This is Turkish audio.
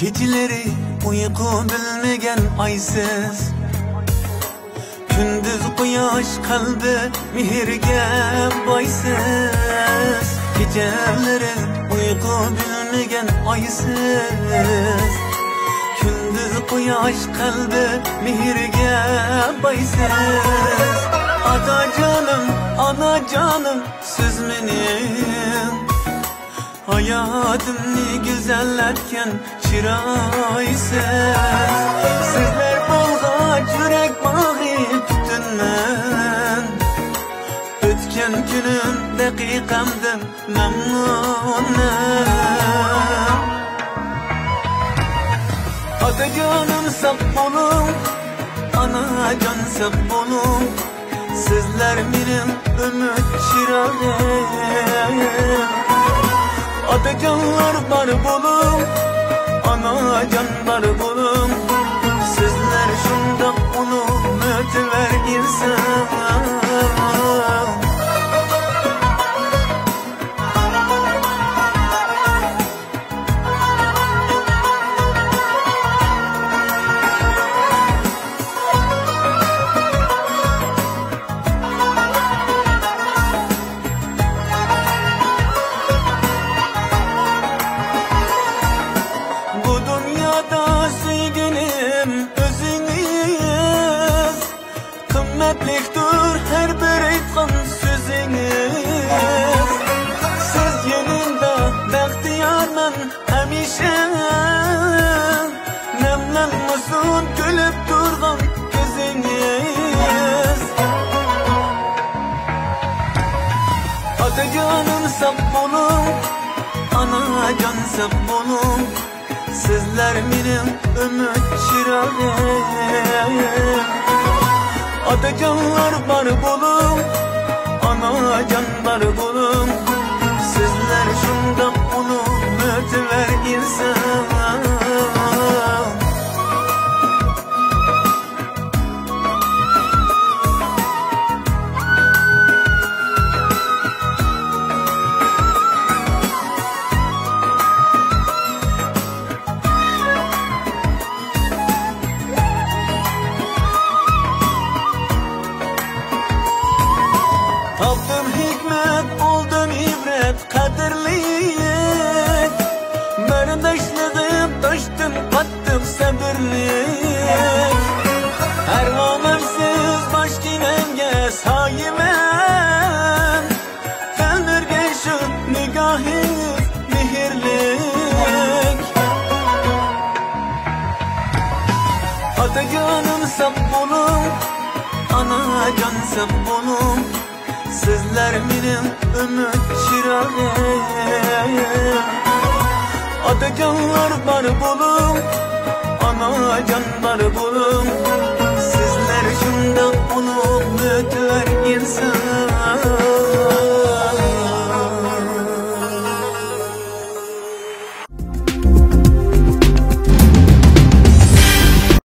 Geceleri uyku bilmegen aysiz, gündüz quyosh qalbi mehrga boysiz. Geceleri uyku bilmegen aysiz, gündüz quyosh qalbi mehrga boysiz. Ana canım siz mening hayatımni güzellerken çiraysiz. Sizler bolğaç yürek bağıb tütünmen, ötken günüm daqiqamdan memnunum. Atacanım sağ olun, anacan sağ olun. Sizler benim ümit çırağım. Atacanlar bar bulun, anacan bar bulun. Sizler şundaq ulug' ötüver insan. Kımmetliktir her bir aytgan sözünüz. Siz yanımda baxtiyorman hamisha, nemlanmasin kulib turgan ko'zingiz. Otajonim sog' bo'lin, onajon sog' bo'lin. Sizlar mening umid chirog'im. Atacanlar bar bulun, anacan bar bulun. Sizler şundaq ulug' ötüver insan. Aldım hikmet, oldum ibret, kadirlik. Merdaşlığım taştım, kattım sabırlik. Her amelsiz baş kinenge sahimen. Felnirge şu nigahınız mehirlik. Atacanım sağ olun, anacan sağ olun. Sizler benim ümit çırağım. Atacanlar bar bulun, anacan bar bulun. Sizler şundaq ulug' ötüver insan.